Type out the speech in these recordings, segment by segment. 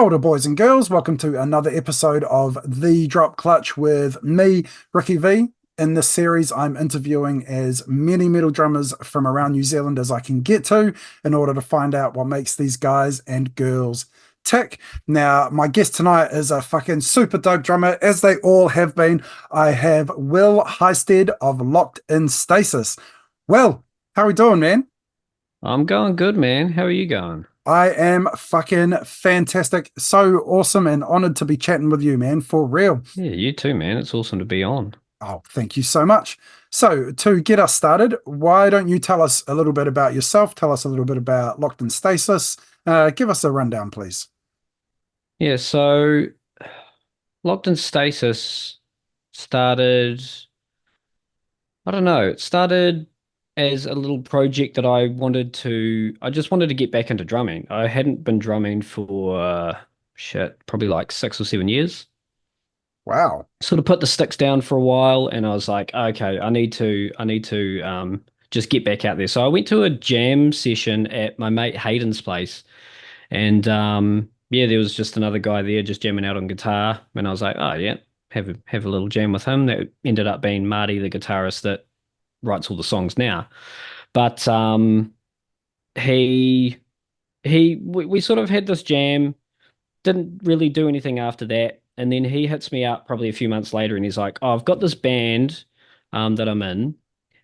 Older boys and girls, welcome to another episode of The Drop Clutch with me, Ricky V. In this series, I'm interviewing as many metal drummers from around New Zealand as I can get to in order to find out what makes these guys and girls tick. Now, my guest tonight is a fucking super dope drummer, as they all have been. I have Will Highsted of Locked In Stasis. Will, how are we doing, man? I'm going good, man. How are you going? I am fucking fantastic. So awesome and honored to be chatting with you, man, for real. Yeah, you too, man. It's awesome to be on. Oh, thank you so much. So, to get us started, why don't you tell us a little bit about yourself? Tell us a little bit about Locked in Stasis. Give us a rundown, please. Yeah, so Locked in Stasis started, I don't know, it started as a little project that I just wanted to get back into drumming. I hadn't been drumming for probably like 6 or 7 years. Wow. Sort of put the sticks down for a while and I was like, okay, I need to just get back out there. So I went to a jam session at my mate Hayden's place. And yeah, there was just another guy there just jamming out on guitar. And I was like, oh yeah, have a little jam with him. That ended up being Marty, the guitarist that writes all the songs now. But he we sort of had this jam, didn't really do anything after that. And then he hits me up probably a few months later and he's like, oh, I've got this band that I'm in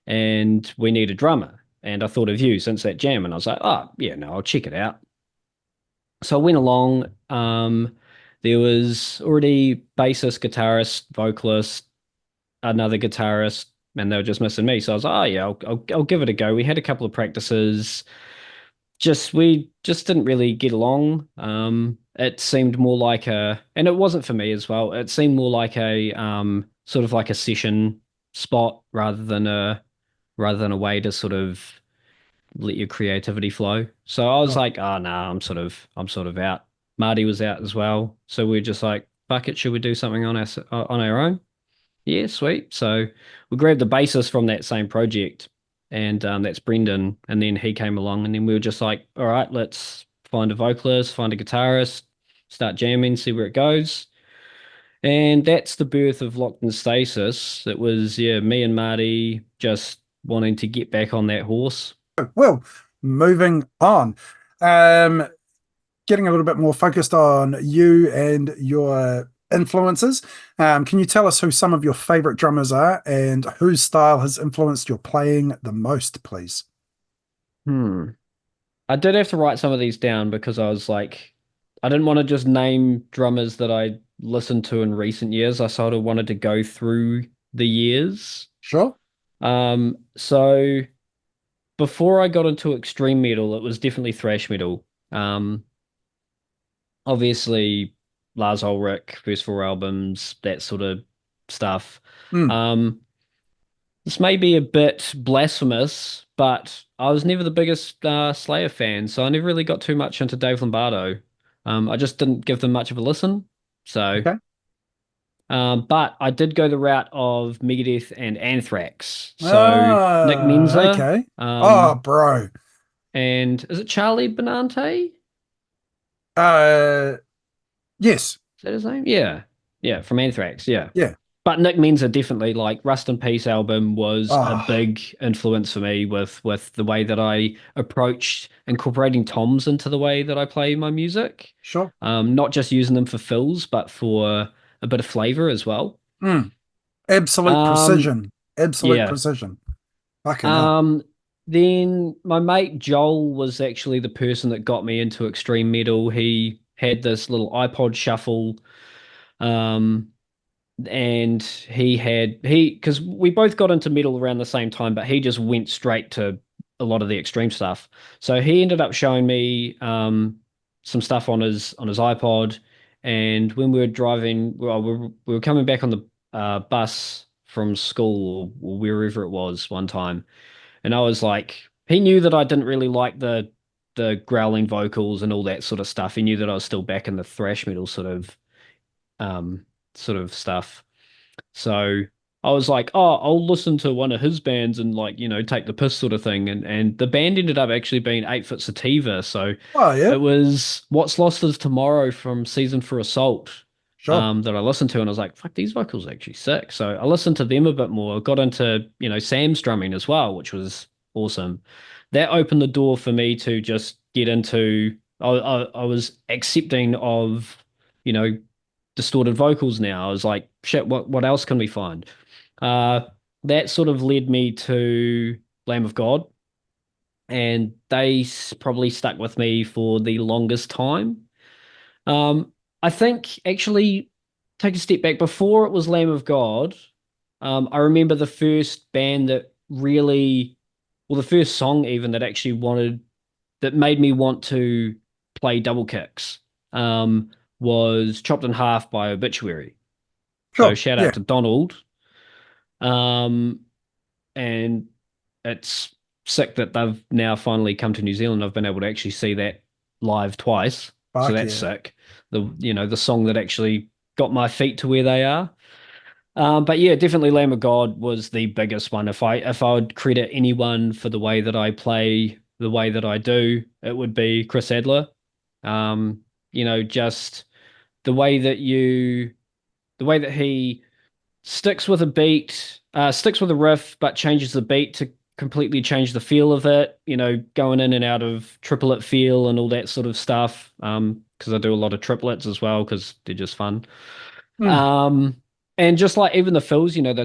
and we need a drummer. And I thought of you since that jam. And I was like, oh yeah, no, I'll check it out. So I went along. There was already bassist, guitarist, vocalist, another guitarist, and they were just missing me. So I was like, oh yeah, I'll give it a go. We had a couple of practices. We just didn't really get along. It seemed more like and it wasn't for me as well. It seemed more like a sort of like a session spot rather than a way to sort of let your creativity flow. So I was Oh, like, oh no, I'm sort of out. Marty was out as well. So we're just like, fuck it, should we do something on our own? Yeah, sweet. So we grabbed the bassist from that same project, and that's Brendan. And then he came along, and then we were just like, all right, let's find a vocalist, find a guitarist, start jamming, see where it goes. And that's the birth of Locked in Stasis. It was, yeah, me and Marty just wanting to get back on that horse. well, moving on. Um, Getting a little bit more focused on you and your influences. Can you tell us who some of your favorite drummers are and whose style has influenced your playing the most, please? Hmm. I did have to write some of these down because I was like, I didn't want to just name drummers that I listened to in recent years. I sort of wanted to go through the years. Sure. So before I got into extreme metal, it was definitely thrash metal. Um, Obviously Lars Ulrich, first four albums, that sort of stuff. Mm, Um, this may be a bit blasphemous, but I was never the biggest Slayer fan, so I never really got too much into Dave Lombardo. I just didn't give them much of a listen. So, okay. but I did go the route of Megadeth and Anthrax. So Nick Ah, Menza, okay. Oh, bro. and is it Charlie Benante? Uh, yes. Is that his name? Yeah. Yeah, from Anthrax. Yeah. Yeah. But Nick Menza definitely like Rust in Peace album was a Oh, big influence for me with the way that I approached incorporating toms into the way that I play my music. sure. Not just using them for fills, but for a bit of flavor as well. Mm, absolute Um, precision. Absolute yeah. precision. Fucking hell. Um, then my mate Joel was actually the person that got me into extreme metal. He had this little iPod shuffle. Um, and because we both got into metal around the same time, but he just went straight to a lot of the extreme stuff. So he ended up showing me some stuff on his iPod, and when we were driving, well, we were coming back on the bus from school or wherever it was one time, and I was like, he knew that I didn't really like the growling vocals and all that sort of stuff. He knew that I was still back in the thrash metal um sort of stuff. So I was like, oh, I'll listen to one of his bands and like, take the piss sort of thing. And the band ended up actually being 8 Foot Sativa. So Oh yeah, it was What's Lost Is Tomorrow from Season for Assault, sure. that I listened to, and I was like, fuck, these vocals are actually sick. So I listened to them a bit more, got into, Sam's drumming as well, which was awesome. That opened the door for me to just get into I was accepting of, you know, distorted vocals now. I was like, shit, what else can we find? Uh, that sort of led me to Lamb of God, and they probably stuck with me for the longest time. I think actually, take a step back, before it was Lamb of God, I remember the first band that really, well, the first song even that made me want to play double kicks, was Chopped in Half by Obituary. So Sure. shout Yeah. out to Donald. Um, and it's sick that they've now finally come to New Zealand. I've been able to actually see that live twice. So Fuck that's yeah. sick. The song that actually got my feet to where they are. But yeah, definitely Lamb of God was the biggest one. If I would credit anyone for the way that I play the way that I do, it would be Chris Adler. Just the way that he sticks with a beat, sticks with a riff, but changes the beat to completely change the feel of it, going in and out of triplet feel and all that sort of stuff. Because I do a lot of triplets as well, because they're just fun. Mm. Um, and just like even the fills, I'll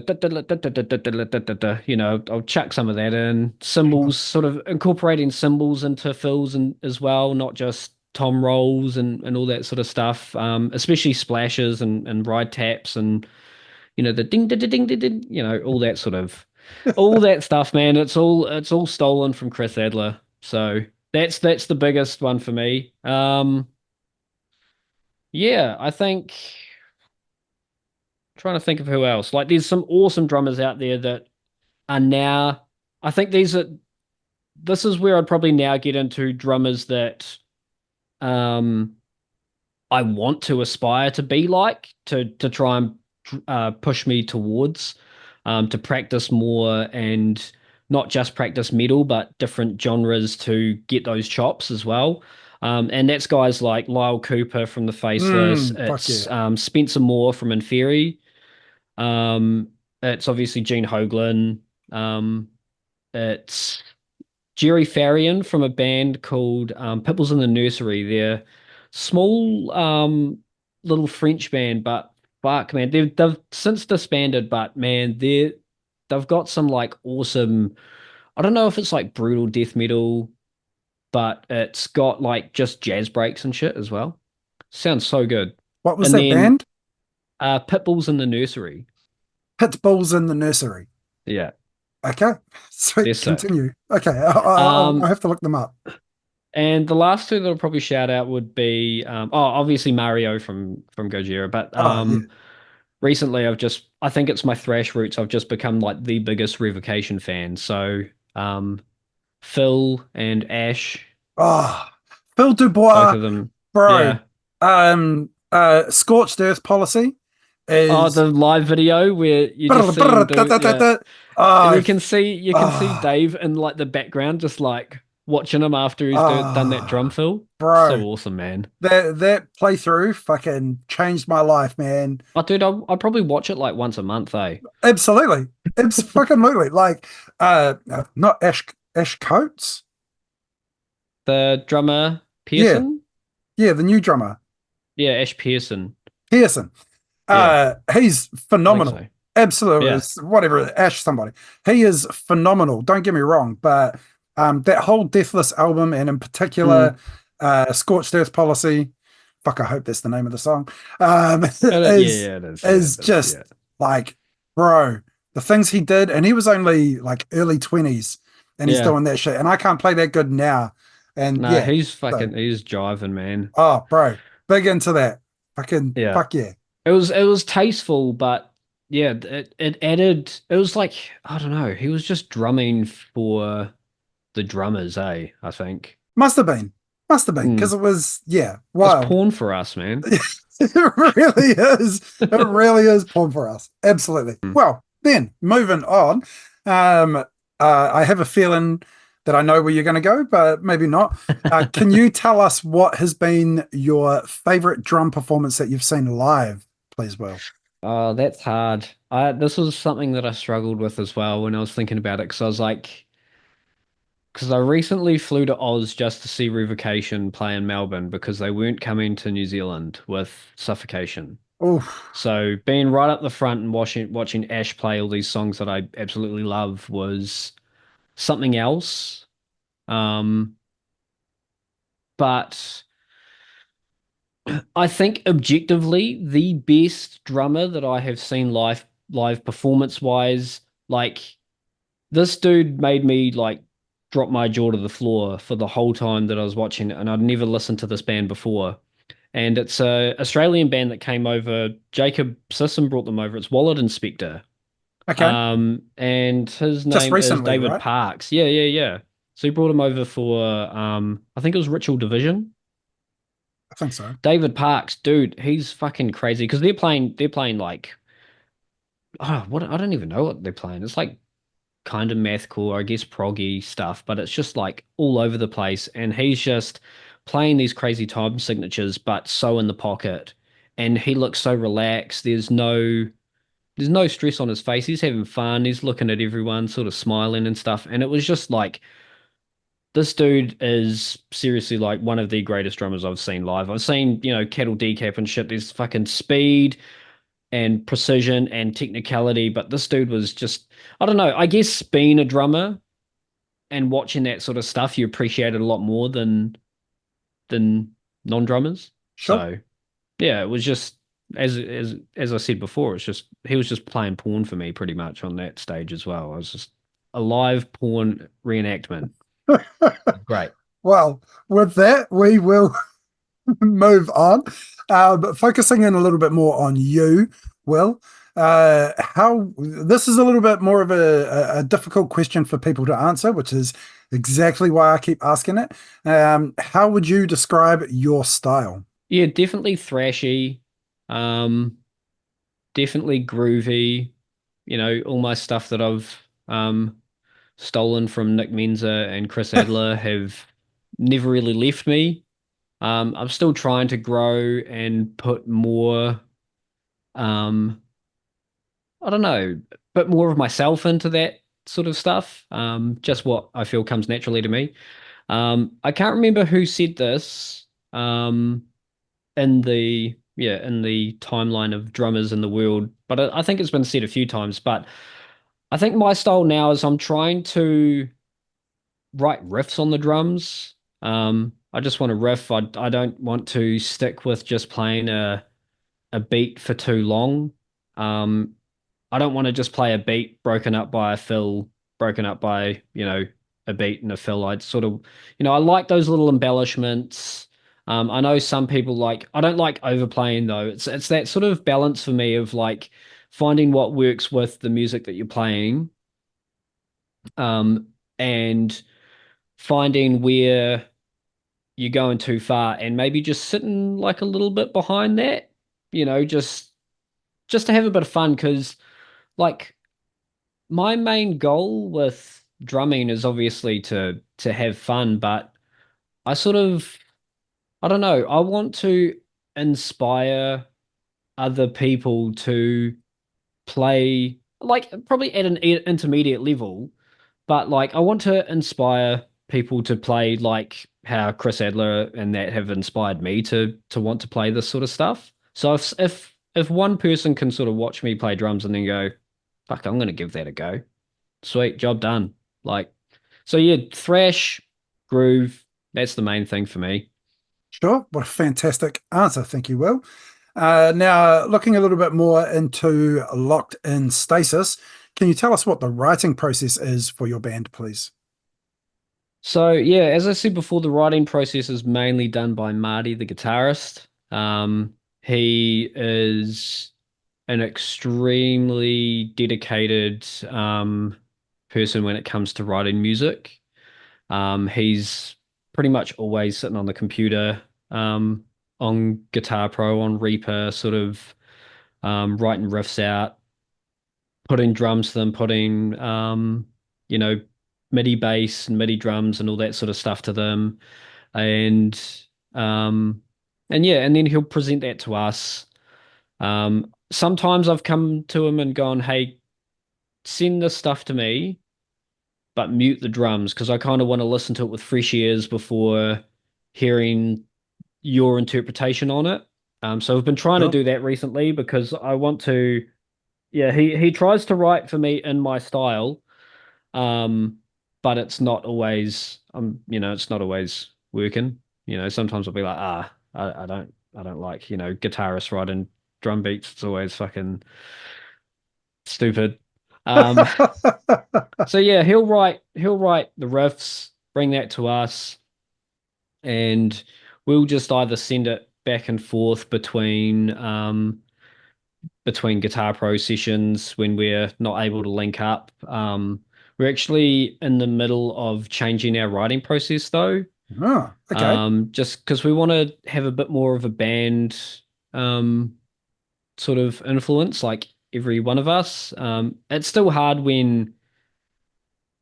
chuck some of that in. Sure. Cymbals, sort of incorporating cymbals into fills and as well, not just tom rolls and all that sort of stuff. Especially splashes and ride taps and the ding ding ding ding ding, all that stuff, man. It's all stolen from Chris Adler. So that's the biggest one for me. Yeah, I think trying to think of who else. Like there's some awesome drummers out there that are now I think this is where I'd probably now get into drummers that um I want to aspire to be like to try and push me towards to practice more and not just practice metal but different genres to get those chops as well. And that's guys like Lyle Cooper from the Faceless. Fuck It's yeah. Spencer Moore from Inferi. Um, it's obviously Gene Hoglan. Um, it's Jerry Farian from a band called Pipples in the Nursery. They're small, little French band, but fuck, man, they've since disbanded. But man, they've got some like awesome. I don't know if it's like brutal death metal, but it's got like just jazz breaks and shit as well. Sounds so good. What was And that then band? Pitbulls in the Nursery. Pit Bulls in the Nursery. Yeah, Okay. they're Sweet. sick. Continue. Okay. I'll Um, have to look them up. And the last two that I'll probably shout out would be obviously Mario from Gojira, but Oh yeah. recently I think it's my thrash roots. I've just become like the biggest Revocation fan. So um Phil and Ash, Oh, Phil both Dubois, of them. bro. Yeah. Scorched Earth Policy Oh, is the live video where you're just brr, seeing brr, da, da, da, yeah. da. And Oh, you can see oh, Dave in like the background just like watching him after he's done that drum oh, fill. So bro. awesome, man. That playthrough fucking changed my life, man. Oh, dude, I'd probably watch it like once a month, eh? Absolutely. It's fucking literally like not Ash Coates. The drummer Yeah, Pearson? yeah, the new drummer. Yeah, Ash Pearson. Pearson. Yeah, He's I think phenomenal. so. Absolutely. Yeah. It's whatever, Ash somebody. He is phenomenal. Don't get me wrong, but that whole Deathless album and in particular Mm. Scorched Earth Policy, fuck, I hope that's the name of the song. Yeah, Is yeah, it is. Yeah, is it is. just Yeah. like, bro, the things he did, and he was only like early 20s and he's Yeah. doing that shit. And I can't play that good now. And Nah, yeah, so he's jiving, man. oh bro, big into that. Fucking Yeah. fuck yeah. It was tasteful, but yeah, it added it was like, I don't know, he was just drumming for the drummers, eh? I think. Must have been. Must have been. Because Mm. it was, yeah, It's wild. porn for us, man. It really is. It really is porn for us. Absolutely. Mm. Well, Then moving on, um, I have a feeling that I know where you're going to go, but maybe not. Can you tell us what has been your favorite drum performance that you've seen live, please, Will? Oh, that's hard. This was something that I struggled with as well when I was thinking about it, because I was like, because I recently flew to Oz just to see Revocation play in Melbourne because they weren't coming to New Zealand with Suffocation. Oh, So being right up the front and watching Ash play all these songs that I absolutely love was something else. Um, but I think objectively the best drummer that I have seen live performance wise, like this dude made me like drop my jaw to the floor for the whole time that I was watching it, and I'd never listened to this band before. And it's a Australian band that came over. Jacob Sisson brought them over. It's Wallet Inspector. okay. And his Just name is recently, David right? Parks. Yeah, yeah, yeah. So he brought him over for I think it was Ritual Division. I think so. David Parks, dude, he's fucking crazy because they're playing like oh what I don't even know what they're playing. It's like kind of mathcore, I guess proggy stuff, but it's just like all over the place. And he's just playing these crazy time signatures, but so in the pocket. And he looks so relaxed. There's no stress on his face. He's having fun. He's looking at everyone, sort of smiling and stuff. And it was just like this dude is seriously like one of the greatest drummers I've seen live. I've seen, Kettle Decap and shit. There's fucking speed and precision and technicality, but this dude was just, I don't know. I guess being a drummer and watching that sort of stuff, you appreciate it a lot more than non-drummers. Sure. So yeah, it was just as I said before, it's just he was just playing porn for me pretty much on that stage as well. I was just a live porn reenactment. Great. Well, with that, we will move on. But focusing in a little bit more on you, Will, how this is a little bit more of a difficult question for people to answer, which is exactly why I keep asking it. How would you describe your style? Yeah, definitely thrashy. Um, definitely groovy. All my stuff that I've stolen from Nick Menza and Chris Adler have never really left me. I'm still trying to grow and put more, um, I don't know, put more of myself into that sort of stuff. Just what I feel comes naturally to me. I can't remember who said this, in the timeline of drummers in the world, but I think it's been said a few times. But I think my style now is I'm trying to write riffs on the drums. I just want to riff. I don't want to stick with just playing a beat for too long. Um, I don't want to just play a beat broken up by a fill, broken up by, a beat and a fill. I'd sort of, I like those little embellishments. I know some people like, I don't like overplaying though. It's that sort of balance for me of like finding what works with the music that you're playing, and finding where you're going too far and maybe just sitting like a little bit behind that, just to have a bit of fun because like my main goal with drumming is obviously to have fun, but I sort of I don't know, I want to inspire other people to play like probably at an intermediate level, but like I want to inspire people to play like how Chris Adler and that have inspired me to want to play this sort of stuff. So if one person can sort of watch me play drums and then go, fuck, I'm gonna give that a go. Sweet, job done. Like, so yeah, thrash, groove, that's the main thing for me. Sure. What a fantastic answer. Thank you, Will. Now, looking a little bit more into Locked In Stasis, can you tell us what the writing process is for your band, please? So yeah, as I said before, the writing process is mainly done by Marty, the guitarist. He is an extremely dedicated person when it comes to writing music. He's pretty much always sitting on the computer, on Guitar Pro, on Reaper, sort of writing riffs out. putting drums to them, putting you know, MIDI bass and MIDI drums and all that sort of stuff to them. And um and yeah, and then he'll present that to us. Sometimes I've come to him and gone, hey, send this stuff to me, but mute the drums because I kind of want to listen to it with fresh ears before hearing your interpretation on it. So I've been trying to Sure. do that recently because I want to, yeah, he tries to write for me in my style, um, but it's not always, it's not always working. Sometimes I'll be like, I don't like, guitarists writing drum beats. It's always fucking stupid. Um, so yeah, he'll write the riffs, bring that to us, and we'll just either send it back and forth between Guitar Pro sessions when we're not able to link up. We're actually in the middle of changing our writing process though, Oh, okay. just because we want to have a bit more of a band um, sort of influence, like every one of us. It's still hard when,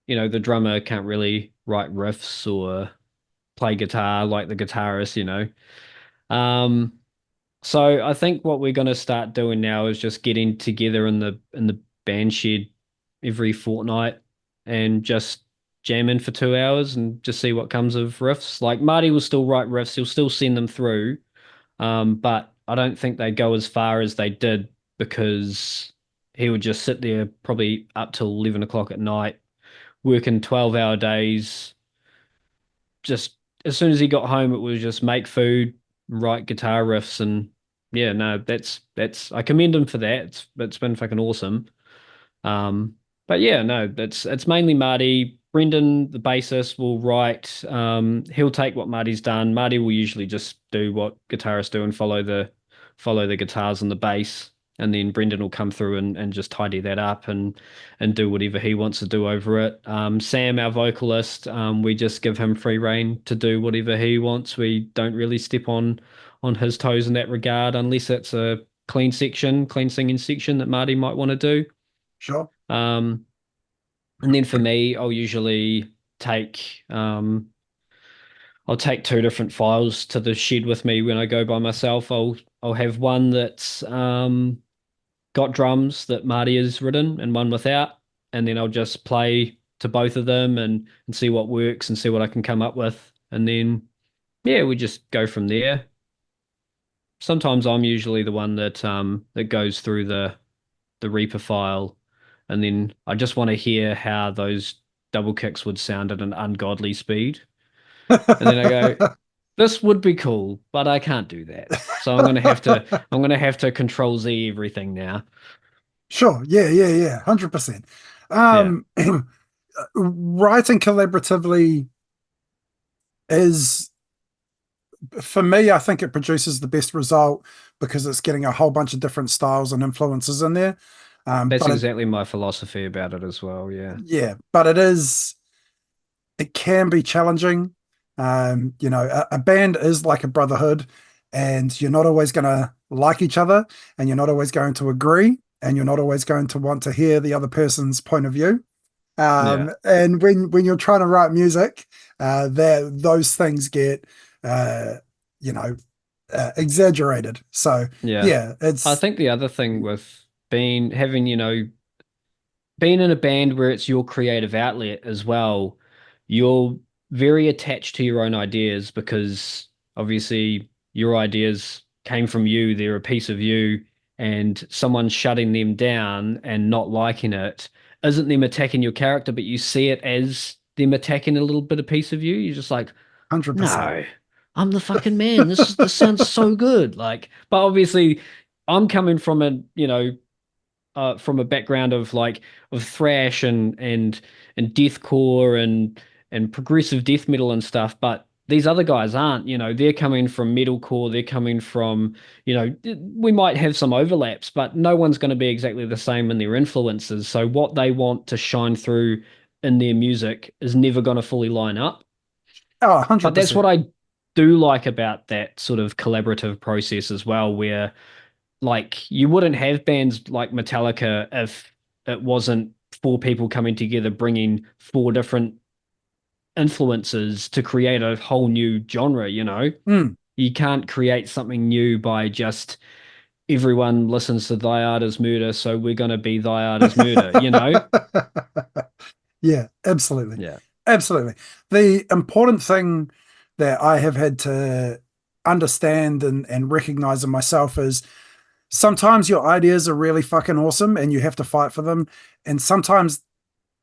the drummer can't really write riffs or play guitar like the guitarist. Um, So I think what we're going to start doing now is just getting together in the band shed every fortnight and just jam in for 2 hours and just see what comes of riffs. Like Marty will still write riffs, he'll still send them through, but I don't think they go as far as they did because he would just sit there probably up till 11 o'clock at night, working 12-hour days, just as soon as he got home, it was just make food, write guitar riffs, and yeah, no, that's I commend him for that. It's been fucking awesome. But yeah, no, it's mainly Marty. Brendan, the bassist, will write. He'll take what Marty's done. Marty will usually just do what guitarists do and follow the guitars and the bass. And then Brendan will come through and just tidy that up and do whatever he wants to do over it. Sam, our vocalist, we just give him free rein to do whatever he wants. We don't really step on his toes in that regard unless it's a clean singing section that Marty might want to do. Sure. Um, and then for me, take um I'll take two different files to the shed with me when I go by myself. I'll have one that's got drums that Marty has written and one without, and then I'll just play to both of them and see what works and see what I can come up with. And then yeah, we just go from there. Sometimes I'm usually the one that goes through the Reaper file, and then I just want to hear how those double kicks would sound at an ungodly speed. And then I go, this would be cool, but I can't do that. So I'm gonna have to control Z everything now. Sure. Yeah, yeah, yeah. 100%. Yeah. Writing collaboratively is, for me, I think it produces the best result because it's getting a whole bunch of different styles and influences in there. That's But it, exactly my philosophy about it as well. Yeah. yeah, but it can be challenging. A band is like a brotherhood, and you're not always going to like each other, and you're not always going to agree, and you're not always going to want to hear the other person's point of view. Yeah. And when you're trying to write music, those things get uh, you know exaggerated. So Yeah. yeah, I it's think the other thing with being in a band where it's your creative outlet as well, you're very attached to your own ideas because obviously your ideas came from you, they're a piece of you, and someone shutting them down and not liking it isn't them attacking your character, but you see it as them attacking a little bit of piece of you. You're just like, 100%. no, I'm the fucking man. This sounds so good. Like, but obviously I'm coming from a background of thrash and deathcore and progressive death metal and stuff, but these other guys aren't, they're coming from metalcore, they're coming from, we might have some overlaps, but no one's going to be exactly the same in their influences. So what they want to shine through in their music is never going to fully line up. Oh, But that's what 100%. I do like about that sort of collaborative process as well, where like you wouldn't have bands like Metallica if it wasn't four people coming together bringing four different influences to create a whole new genre, you know? Mm. You can't create something new by just everyone listens to Thy Art is Murder, so we're going to be Thy Art is Murder, you know? Yeah, absolutely. Yeah. Absolutely. The important thing that I have had to understand and recognize in myself is sometimes your ideas are really fucking awesome and you have to fight for them. And sometimes,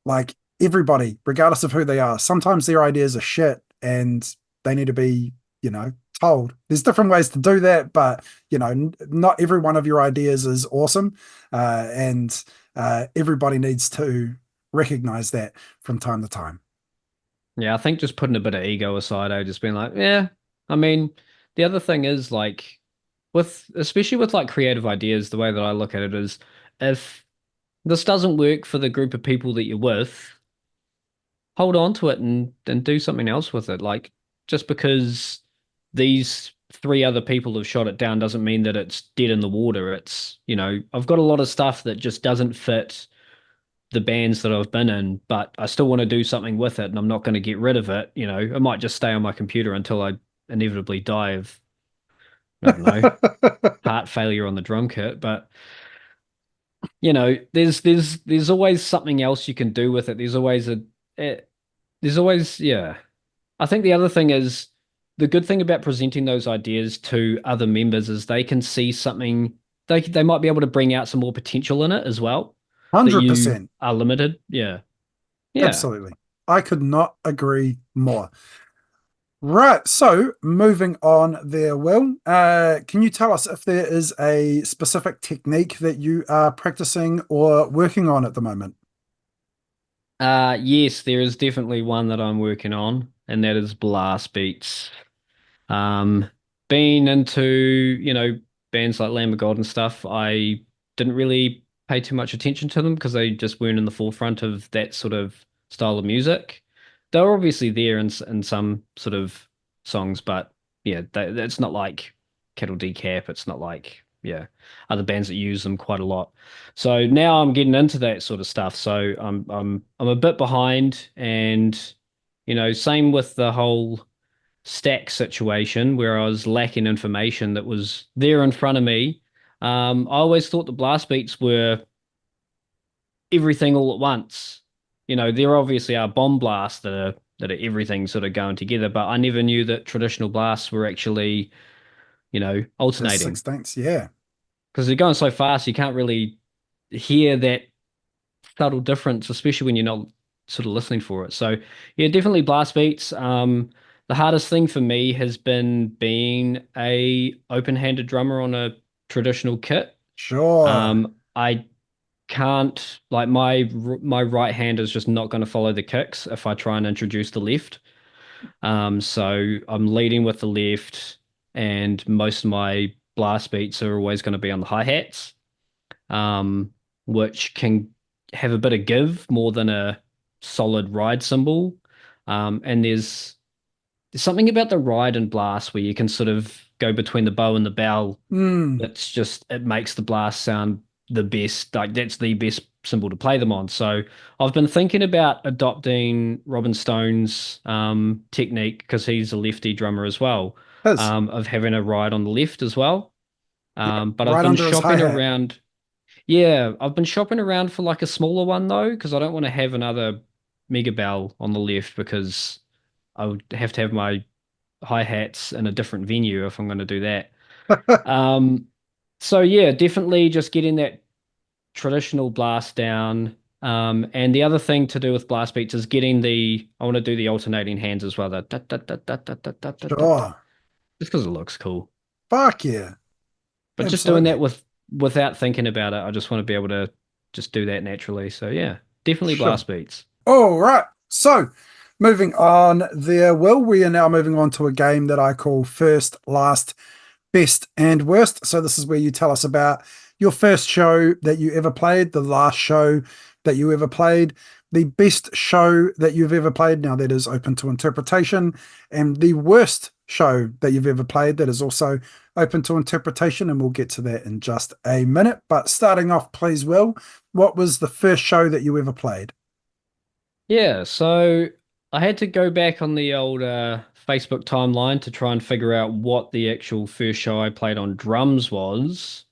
like everybody, regardless of who they are, sometimes their ideas are shit and they need to be, you know, told. There's different ways to do that, but, you know, not every one of your ideas is awesome. And everybody needs to recognize that from time to time. Yeah, I think just putting a bit of ego aside, I just been like, yeah. I mean, the other thing is like with especially with like creative ideas, the way that I look at it is if this doesn't work for the group of people that you're with, hold on to it and do something else with it. Like just because these three other people have shot it down doesn't mean that it's dead in the water. It's, you know, I've got a lot of stuff that just doesn't fit the bands that I've been in, but I still want to do something with it and I'm not going to get rid of it. You know, it might just stay on my computer until I inevitably die of, I don't know, heart failure on the drum kit. But, you know, there's always something else you can do with it. Eh, there's always, yeah. I think the other thing is the good thing about presenting those ideas to other members is they can see something, they might be able to bring out some more potential in it as well, that you 100%. are limited. Yeah. Yeah. Absolutely. I could not agree more. Right. So moving on there, Will, can you tell us if there is a specific technique that you are practicing or working on at the moment? Yes, there is definitely one that I'm working on, and that is blast beats. Um, Being into, you know, bands like Lamb of God and stuff, I didn't really pay too much attention to them because they just weren't in the forefront of that sort of style of music. They were obviously there in some sort of songs, but yeah, it's not like Kettle Decap. It's not like, yeah, other bands that use them quite a lot. So now I'm getting into that sort of stuff. So I'm a bit behind, and you know, same with the whole stack situation where I was lacking information that was there in front of me. I always thought the blast beats were everything all at once. You know, there obviously are bomb blasts that are everything sort of going together, but I never knew that traditional blasts were actually, you know, The alternating 16th, yeah. because they're going so fast you can't really hear that subtle difference, especially when you're not sort of listening for it. So yeah, definitely blast beats. The hardest thing for me has been being a open-handed drummer on a traditional kit. Sure. I can't like my right hand is just not going to follow the kicks if I try and introduce the left. So I'm leading with the left, and most of my blast beats are always going to be on the hi-hats, um, which can have a bit of give more than a solid ride cymbal. And there's something about the ride and blast where you can sort of go between the bow and the bell. Mm, That's just it makes the blast sound the best. Like that's the best cymbal to play them on. So I've been thinking about adopting Robin Stone's technique because he's a lefty drummer as well, his. of having a ride on the left as well. Yeah. But I've Right been under his shopping hi-hat. around. Yeah, I've been shopping around for like a smaller one though, because I don't want to have another Mega Bell on the left because I would have to have my hi-hats in a different venue if I'm going to do that. Um, so yeah, definitely just getting that traditional blast down. And the other thing to do with blast beats is I want to do the alternating hands as well. That Sure. just because it looks cool. Fuck yeah. But just doing that Absolutely. without thinking about it, I just want to be able to just do that naturally. So yeah, definitely Sure. blast beats. All right. So moving on there, Will, we are now moving on to a game that I call First, Last, Best, and Worst. So this is where you tell us about your first show that you ever played, the last show that you ever played, the best show that you've ever played, now that is open to interpretation, and the worst show that you've ever played that is also open to interpretation, and we'll get to that in just a minute. But starting off, please, Will, what was the first show that you ever played? Yeah, so I had to go back on the old Facebook timeline to try and figure out what the actual first show I played on drums was.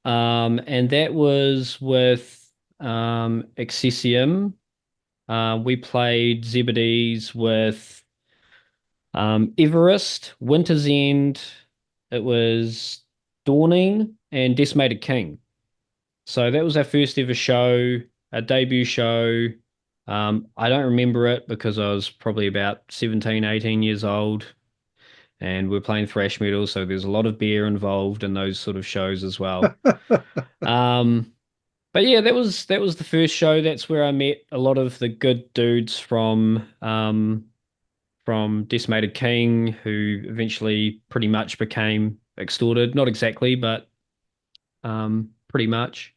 And that was with Excessium. We played Zebedee's with Everest, Winter's End. It was Dawning and Decimated King. So that was our first ever show, our debut show. I don't remember it because I was probably about 17, 18 years old, and we're playing thrash metal, so there's a lot of beer involved in those sort of shows as well. Um, but yeah, that was the first show. That's where I met a lot of the good dudes from Decimated King, who eventually pretty much became Extorted. Not exactly, but pretty much.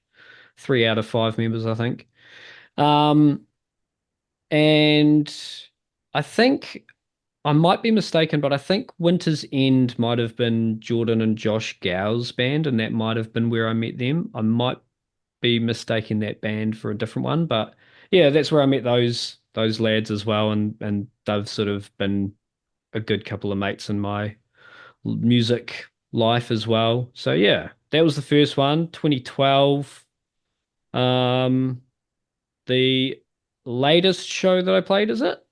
3 out of 5 members, I think. Um, and I think I might be mistaken, but I think Winter's End might have been Jordan and Josh Gow's band, and that might have been where I met them. I might be mistaking that band for a different one, but yeah, that's where I met those lads as well, and they've sort of been a good couple of mates in my music life as well. So yeah, that was the first one, 2012. Um, the latest show that I played, is it?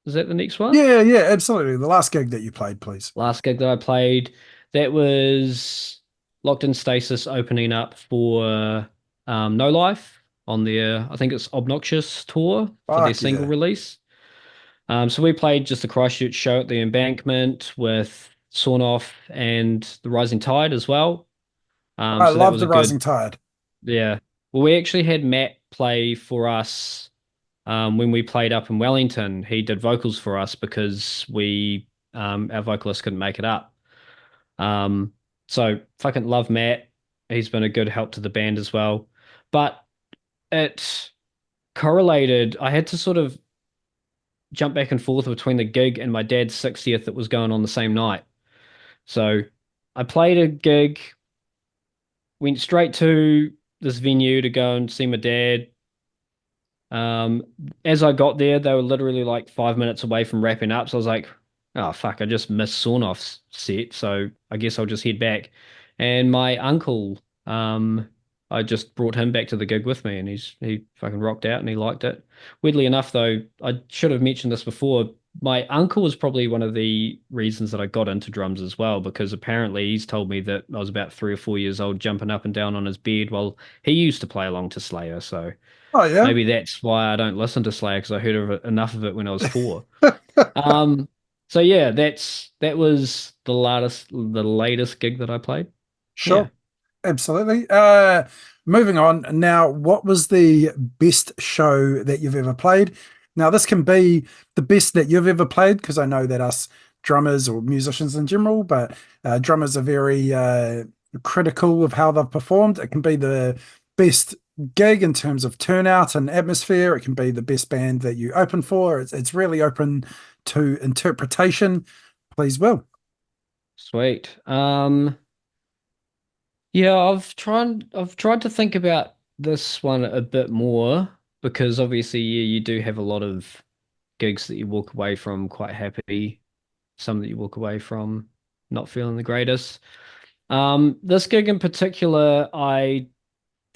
Is that the next one? Yeah, yeah, absolutely. The last gig that you played, please. Last gig that I played, that was Locked In Stasis opening up for No Life on their, I think it's Obnoxious tour for their Fuck single yeah. release. So we played just the Christchurch show at the Embankment with Sawn Off and the Rising Tide as well. I So that love was the a Rising good, Tide. yeah. Well, we actually had Matt play for us when we played up in Wellington. He did vocals for us because our vocalist couldn't make it up. Um, so fucking love Matt. He's been a good help to the band as well. But it correlated. I had to sort of jump back and forth between the gig and my dad's 60th that was going on the same night. So I played a gig, went straight to this venue to go and see my dad. Um, as I got there, they were literally like 5 minutes away from wrapping up. So I was like, oh fuck, I just missed Sawn-Off's set, so I guess I'll just head back. And my uncle, I just brought him back to the gig with me, and he fucking rocked out and he liked it. Weirdly enough, though, I should have mentioned this before. My uncle was probably one of the reasons that I got into drums as well, because apparently he's told me that I was about 3 or 4 years old, jumping up and down on his bed while he used to play along to Slayer. So Oh yeah. maybe that's why I don't listen to Slayer because I heard of enough of it when I was 4. Um, so yeah, that was the latest gig that I played. Yeah. Sure. Absolutely. Moving on now, what was the best show that you've ever played? Now, this can be the best that you've ever played because I know that us drummers or musicians in general, but drummers are very critical of how they've performed. It can be the best gig in terms of turnout and atmosphere. It can be the best band that you open for. It's really open to interpretation. Please, Will. Sweet. Yeah, I've tried to think about this one a bit more because obviously you do have a lot of gigs that you walk away from quite happy, some that you walk away from not feeling the greatest. This gig in particular, I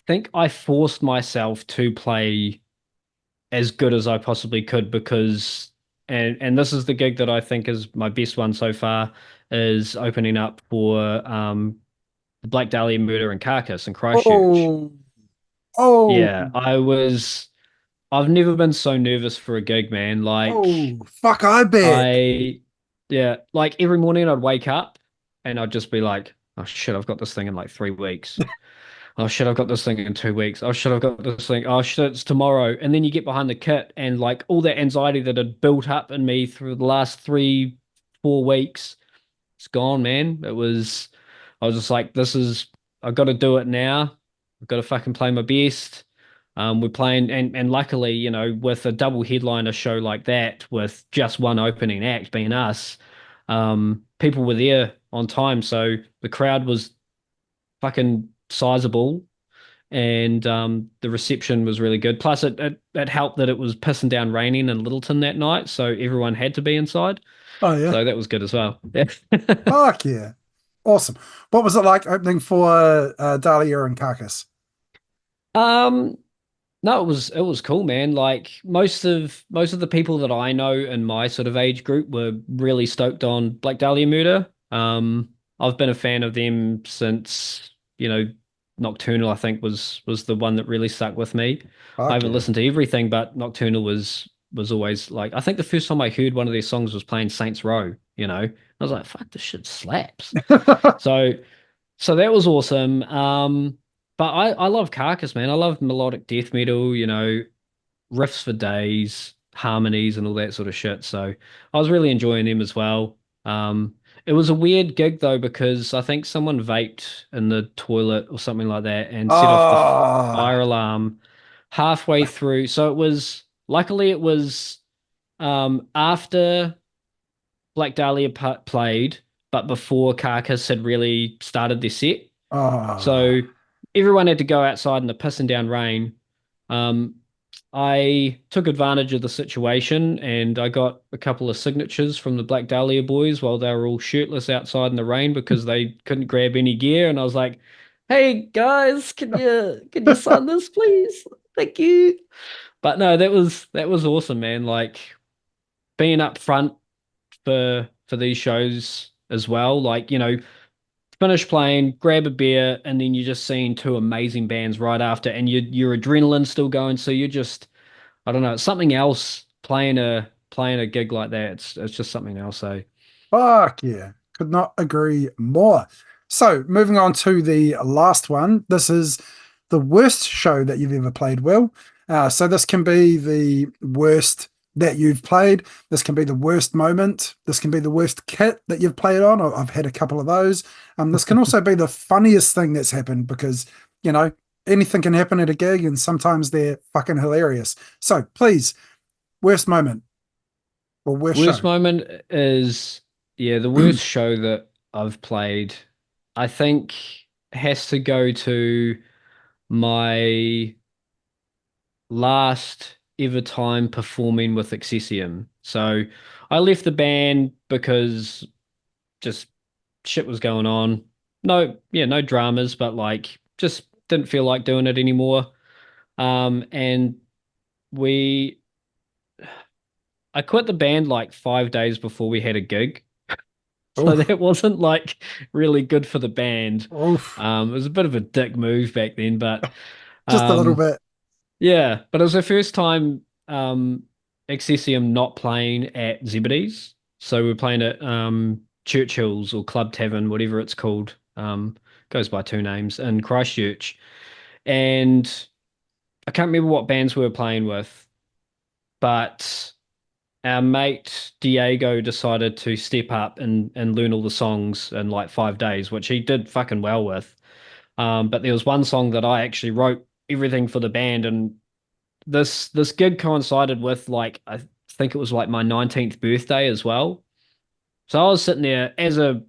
think I forced myself to play as good as I possibly could because and this is the gig that I think is my best one so far is opening up for the Black Dahlia Murder and Carcass in Christchurch. Oh, oh. Yeah, I've never been so nervous for a gig, man. Like Oh, fuck, I bet. I yeah, like every morning I'd wake up and I'd just be like, oh shit, I've got this thing in like 3 weeks. Oh shit, I've got this thing in 2 weeks. Oh shit, I've got this thing. Oh shit, it's tomorrow. And then you get behind the kit and like all that anxiety that had built up in me through the last 3, 4 weeks, it's gone, man. I was just like, I've got to do it now. I've got to fucking play my best. We're playing, and luckily, with a double headliner show like that, with just one opening act being us, people were there on time, so the crowd was fucking sizable, and the reception was really good. Plus, it helped that it was pissing down raining in Littleton that night, so everyone had to be inside. Oh yeah. So that was good as well. Yeah. Fuck yeah. Awesome. What was it like opening for Dahlia and Carcass? Um, no, it was cool, man. Like most of the people that I know in my sort of age group were really stoked on Black Dahlia Murder. I've been a fan of them since, Nocturnal, I think was the one that really stuck with me. I Fuck haven't yeah. listened to everything, but Nocturnal was always like, I think the first time I heard one of their songs was playing Saints Row, I was like, fuck, this shit slaps. So so that was awesome. But I love Carcass, man. I love melodic death metal, riffs for days, harmonies, and all that sort of shit. So I was really enjoying them as well. It was a weird gig though, because I think someone vaped in the toilet or something like that and set off the Oh, fire alarm halfway through. So luckily it was after Black Dahlia played, but before Carcass had really started their set. oh, So everyone had to go outside in the pissing down rain. Um, I took advantage of the situation and I got a couple of signatures from the Black Dahlia boys while they were all shirtless outside in the rain because they couldn't grab any gear. And I was like, "Hey guys, can you sign this, please? Thank you." But no, that was awesome, man. Like being up front for these shows as well. Like, finish playing, grab a beer, and then you're just seeing two amazing bands right after, and your adrenaline's still going. So you're just, I don't know, it's something else playing a gig like that. It's just something else. So fuck yeah. Could not agree more. So, moving on to the last one. This is the worst show that you've ever played, Will. So, this can be the worst that you've played. This can be the worst moment. This can be the worst kit that you've played on. I've had a couple of those. This can also be the funniest thing that's happened because, you know, anything can happen at a gig and sometimes they're fucking hilarious. So, please, worst moment or worst worst show. moment is, yeah, the worst show that I've played, I think has to go to my last ever time performing with Excessium. So I left the band because just shit was going on. No, yeah, no dramas, but like just didn't feel like doing it anymore. And we, I quit the band like 5 days before we had a gig. So Oof, that wasn't like really good for the band. oof, It was a bit of a dick move back then, but just a little um, bit. yeah, but it was the first time Excessium not playing at Zebedee's. So we are playing at Churchill's or Club Tavern, whatever it's called. Goes by two names in Christchurch. And I can't remember what bands we were playing with, but our mate Diego decided to step up and learn all the songs in like 5 days, which he did fucking well with. But there was one song that I actually wrote everything for the band, and this gig coincided with like I think it was like my 19th birthday as well. So I was sitting there as a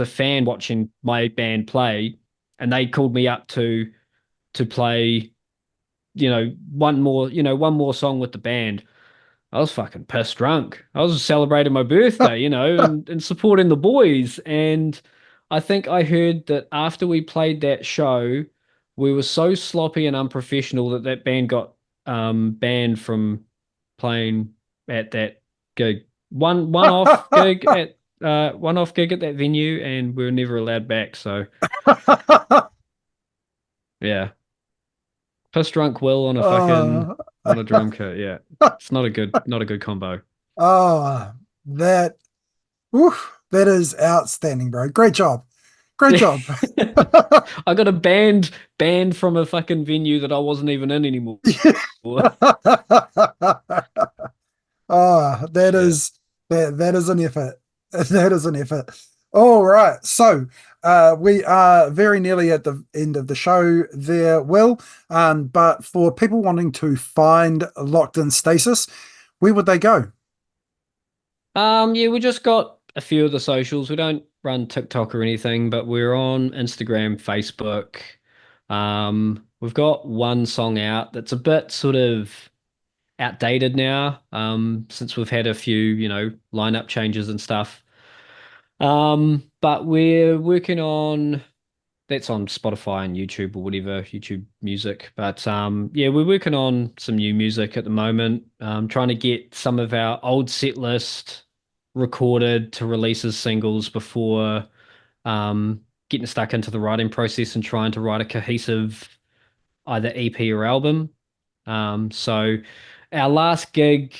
fan watching my band play, and they called me up to play, one more song with the band. I was fucking pissed drunk. I was celebrating my birthday, and supporting the boys. And I think I heard that after we played that show, we were so sloppy and unprofessional that band got banned from playing at that gig. One off gig at that venue, and we were never allowed back. So yeah, pissed drunk Will on a fucking Oh, on a drum kit. Yeah, it's not a good combo. oh, that, oof, that is outstanding, bro. Great job. Great job. I got a banned from a fucking venue that I wasn't even in anymore. Oh, that Shit. is that is an effort. That is an effort. All right. So we are very nearly at the end of the show there, Will. But for people wanting to find Locked In Stasis, where would they go? Yeah, we just got a few of the socials. We don't run TikTok or anything, but we're on Instagram, Facebook. We've got one song out that's a bit sort of outdated now, since we've had a few, lineup changes and stuff. But we're working on that's on Spotify and YouTube or whatever, YouTube Music. But yeah, we're working on some new music at the moment. Trying to get some of our old set list recorded to release as singles before getting stuck into the writing process and trying to write a cohesive either EP or album. So our last gig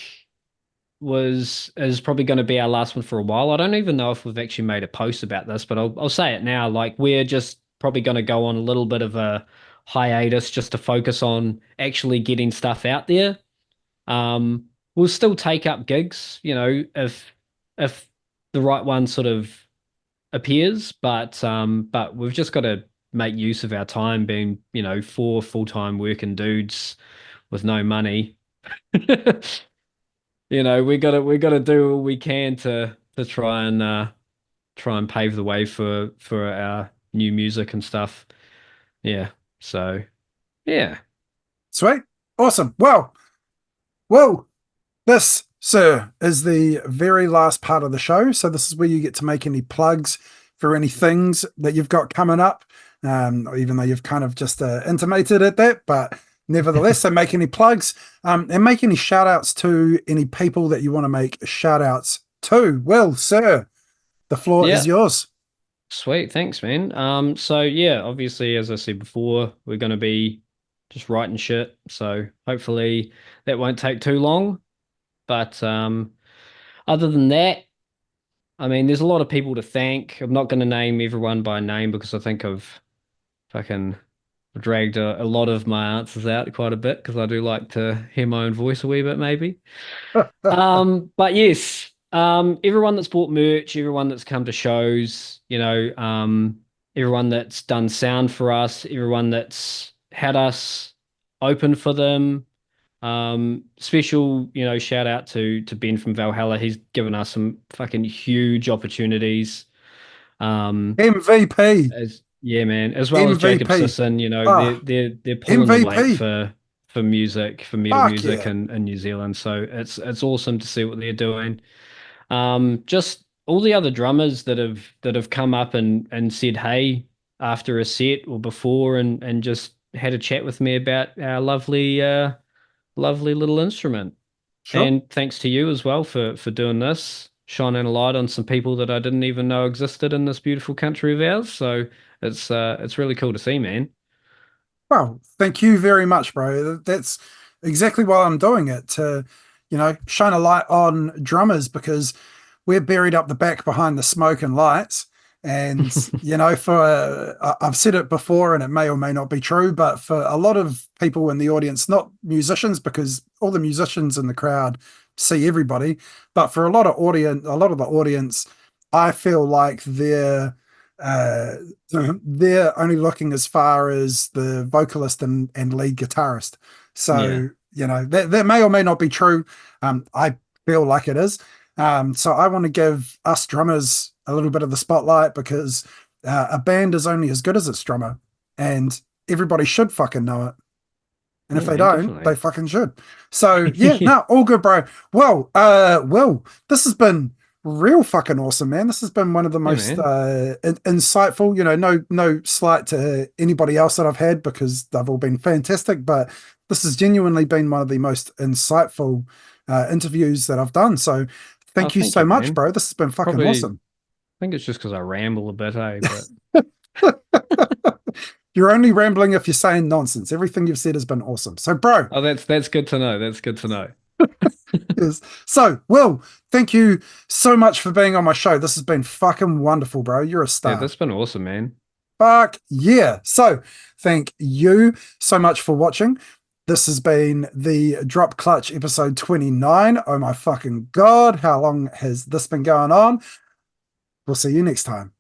was is probably going to be our last one for a while. I don't even know if we've actually made a post about this, but I'll say it now. Like we're just probably going to go on a little bit of a hiatus just to focus on actually getting stuff out there. We'll still take up gigs, if the right one sort of appears, but we've just got to make use of our time being, four full-time working dudes with no money. We gotta do what we can to try and pave the way for our new music and stuff. Yeah. So yeah. Sweet. Awesome. Well, this, sir, is the very last part of the show. So this is where you get to make any plugs for any things that you've got coming up. Even though you've kind of just intimated at that, but nevertheless, so make any plugs and make any shout outs to any people that you want to make shout outs to. Well, sir, the floor is Yeah. yours. Sweet. Thanks, man. So yeah, obviously, as I said before, we're gonna be just writing shit. So hopefully that won't take too long. But other than that, I mean, there's a lot of people to thank. I'm not going to name everyone by name because I think I've fucking dragged a lot of my answers out quite a bit because I do like to hear my own voice a wee bit, maybe. But yes, everyone that's bought merch, everyone that's come to shows, everyone that's done sound for us, everyone that's had us open for them. Special, shout out to Ben from Valhalla. He's given us some fucking huge opportunities. Um, MVP. as yeah, man, as well as Jacob MVP. Sisson, they're Ah, they're pulling the weight MVP. for music, for metal Fuck music yeah. in New Zealand. So it's awesome to see what they're doing. Just all the other drummers that have come up and said hey after a set or before and just had a chat with me about our lovely little instrument. Sure. And thanks to you as well for doing this, shining a light on some people that I didn't even know existed in this beautiful country of ours. So it's really cool to see, man. Well, thank you very much, bro. That's exactly why I'm doing it to, shine a light on drummers because we're buried up the back behind the smoke and lights. And, I've said it before and it may or may not be true, but for a lot of people in the audience, not musicians, because all the musicians in the crowd see everybody, but for a lot of the audience, I feel like uh, they're only looking as far as the vocalist and lead guitarist. Yeah. So, that may or may not be true. I feel like it is. So I want to give us drummers a little bit of the spotlight because a band is only as good as its drummer, and everybody should fucking know it. And if Yeah, they man, don't, they definitely. fucking should. So yeah, Yeah, no, all good, bro. Well, this has been real fucking awesome, man. This has been one of the yeah, most man. insightful. No slight to anybody else that I've had because they've all been fantastic, but this has genuinely been one of the most insightful interviews that I've done. So Oh, thank you thank so you, much, man. bro. This has been fucking Probably, I awesome. think it's just because I ramble a bit, eh? But You're only rambling if you're saying nonsense. Everything you've said has been awesome. So, bro, oh, that's good to know. That's good to know. yes. So, Will, thank you so much for being on my show. This has been fucking wonderful, bro. You're a Yeah, star. that's been awesome, man. Fuck yeah. So, thank you so much for watching. This has been the Drop Clutch episode 29. Oh my fucking God. How long has this been going on? We'll see you next time.